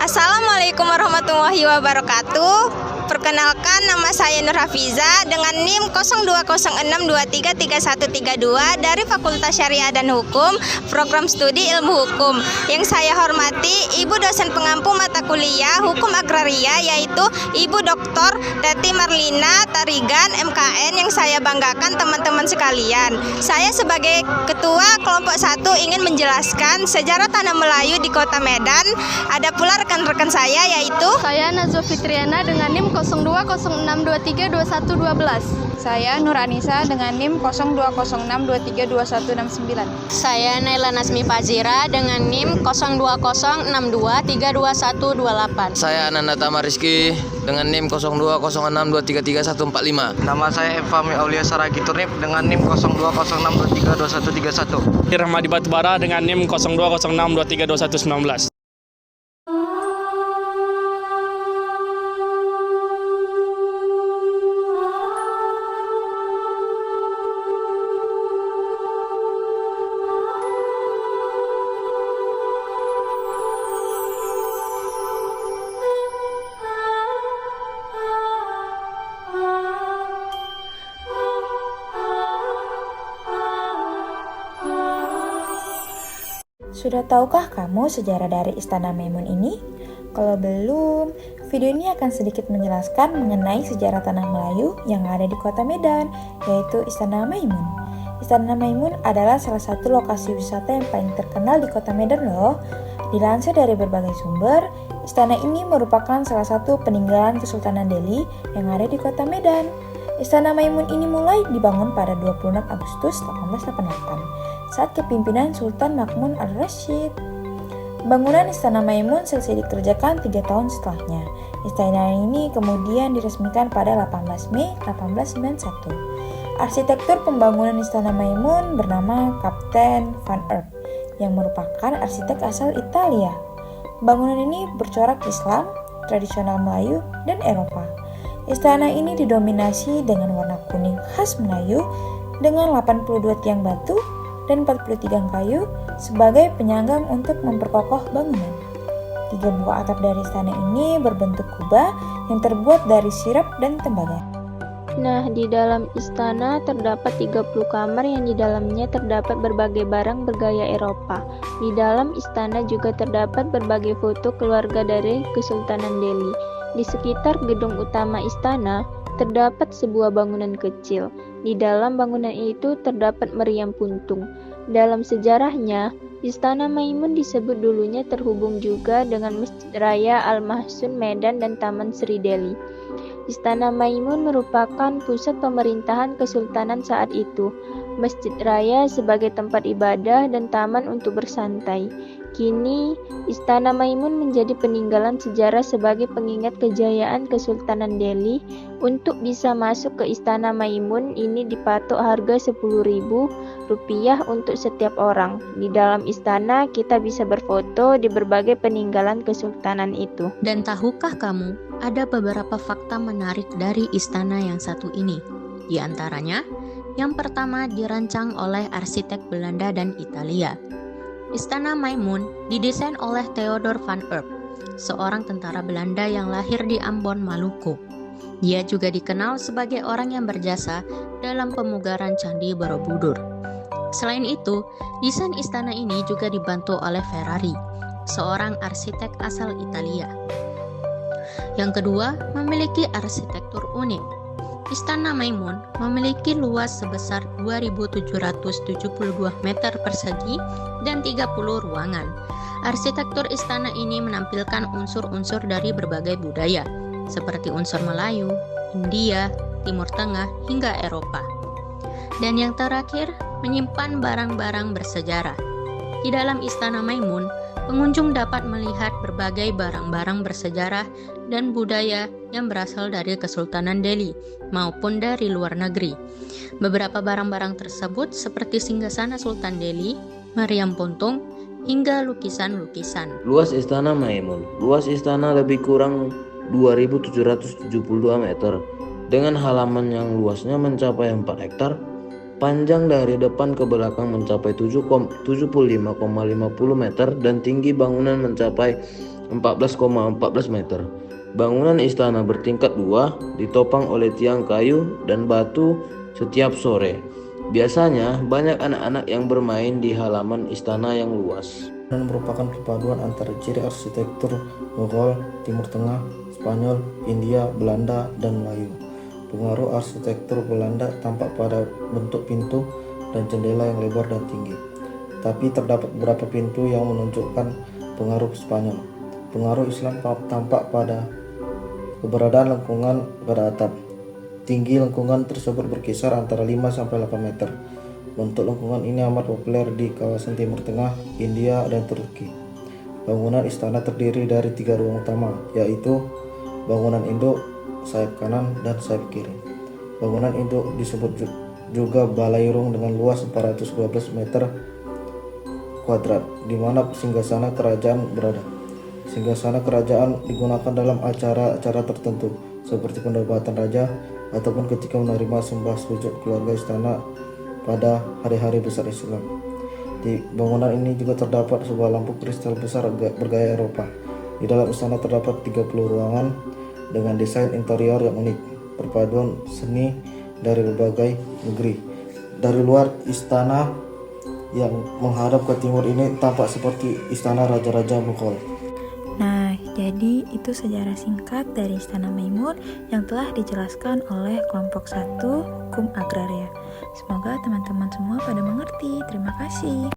Assalamualaikum warahmatullahi wabarakatuh. Perkenalkan, nama saya Nur Hafiza dengan NIM 0206233132 dari Fakultas Syariah dan Hukum, Program Studi Ilmu Hukum. Yang saya hormati Ibu dosen pengampu mata kuliah Hukum Agraria, yaitu Ibu Dr. Teti Marlina Tarigan MKN, yang saya banggakan teman-teman sekalian. Saya sebagai Ketua Kelompok 1 ingin menjelaskan sejarah tanah Melayu di Kota Medan. Ada pula rekan-rekan saya, yaitu saya Nazwa Fitriana dengan NIM 0206232112. Saya Nur Anissa dengan NIM 0206232169. Saya Naila Nasmi Fazira dengan NIM 0206232128. Saya Ananda Tamariski dengan NIM 0206233145. Nama saya Evami Aulia Saragi Turnip dengan NIM 0206232131. Rahmadi Batubara dengan NIM 0206232119. Sudah tahukah kamu sejarah dari Istana Maimun ini? Kalau belum, video ini akan sedikit menjelaskan mengenai sejarah tanah Melayu yang ada di Kota Medan, yaitu Istana Maimun. Istana Maimun adalah salah satu lokasi wisata yang paling terkenal di Kota Medan loh. Dilansir dari berbagai sumber, istana ini merupakan salah satu peninggalan Kesultanan Delhi yang ada di Kota Medan. Istana Maimun ini mulai dibangun pada 26 Agustus 1888 saat kepimpinan Sultan Mahmud Ar-Rasyid. Bangunan Istana Maimun selesai dikerjakan 3 tahun setelahnya. Istana ini kemudian diresmikan pada 18 Mei 1891. Arsitektur pembangunan Istana Maimun bernama Kapten Van Eyck, yang merupakan arsitek asal Italia. Bangunan ini bercorak Islam, tradisional Melayu, dan Eropa. Istana ini didominasi dengan warna kuning khas Melayu dengan 82 tiang batu dan 43 tiang kayu sebagai penyangga untuk memperkokoh bangunan. 3 buah atap dari istana ini berbentuk kubah yang terbuat dari sirap dan tembaga. Nah, di dalam istana terdapat 30 kamar yang di dalamnya terdapat berbagai barang bergaya Eropa. Di dalam istana juga terdapat berbagai foto keluarga dari Kesultanan Delhi. Di sekitar gedung utama istana terdapat sebuah bangunan kecil. Di dalam bangunan itu terdapat meriam puntung. Dalam sejarahnya, Istana Maimun disebut dulunya terhubung juga dengan Masjid Raya Al-Mahsun Medan dan Taman Sri Delhi. Istana Maimun merupakan pusat pemerintahan Kesultanan saat itu. Masjid Raya sebagai tempat ibadah dan taman untuk bersantai. Kini, Istana Maimun menjadi peninggalan sejarah sebagai pengingat kejayaan Kesultanan Delhi. Untuk bisa masuk ke Istana Maimun ini dipatok harga Rp10.000 untuk setiap orang. Di dalam istana kita bisa berfoto di berbagai peninggalan kesultanan itu. Dan tahukah kamu, ada beberapa fakta menarik dari istana yang satu ini. Di antaranya, yang pertama dirancang oleh arsitek Belanda dan Italia. Istana Maimun didesain oleh Theodor van Eyck, seorang tentara Belanda yang lahir di Ambon, Maluku. Dia juga dikenal sebagai orang yang berjasa dalam pemugaran Candi Borobudur. Selain itu, desain istana ini juga dibantu oleh Ferrari, seorang arsitek asal Italia. Yang kedua, memiliki arsitektur unik. Istana Maimun memiliki luas sebesar 2.772 meter persegi dan 30 ruangan. Arsitektur istana ini menampilkan unsur-unsur dari berbagai budaya, seperti unsur Melayu, India, Timur Tengah, hingga Eropa. Dan yang terakhir, menyimpan barang-barang bersejarah. Di dalam Istana Maimun, pengunjung dapat melihat berbagai barang-barang bersejarah dan budaya yang berasal dari Kesultanan Delhi maupun dari luar negeri. Beberapa barang-barang tersebut seperti singgasana Sultan Delhi, meriam puntung, hingga lukisan-lukisan. Luas Istana Maimun. Luas istana lebih kurang 2.772 meter dengan halaman yang luasnya mencapai 4 hektar. Panjang dari depan ke belakang mencapai 75,50 meter dan tinggi bangunan mencapai 14,14 meter. Bangunan istana bertingkat 2 ditopang oleh tiang kayu dan batu setiap sore. Biasanya banyak anak-anak yang bermain di halaman istana yang luas. Dan merupakan perpaduan antara ciri arsitektur Mughal, Timur Tengah, Spanyol, India, Belanda, dan Melayu. Pengaruh arsitektur Belanda tampak pada bentuk pintu dan jendela yang lebar dan tinggi. Tapi terdapat beberapa pintu yang menunjukkan pengaruh Spanyol. Pengaruh Islam tampak pada keberadaan lengkungan pada atap. Tinggi lengkungan tersebut berkisar antara 5-8 meter. Bentuk lengkungan ini amat populer di kawasan Timur Tengah, India, dan Turki. Bangunan istana terdiri dari 3 ruang utama, yaitu bangunan induk, sayap kanan, dan sayap kiri. Bangunan induk disebut juga balairung dengan luas 412 meter kuadrat, di mana singgasana kerajaan berada. Singgasana kerajaan digunakan dalam acara-acara tertentu, seperti penobatan raja ataupun ketika menerima sembah sujud keluarga istana pada hari-hari besar Islam. Di bangunan ini juga terdapat sebuah lampu kristal besar bergaya Eropa. Di dalam istana terdapat 30 ruangan dengan desain interior yang unik, perpaduan seni dari berbagai negeri. Dari luar, istana yang menghadap ke timur ini tampak seperti istana raja-raja Mughal. Nah, jadi itu sejarah singkat dari Istana Maimun yang telah dijelaskan oleh kelompok 1 Hukum Agraria. Semoga teman-teman semua pada mengerti. Terima kasih.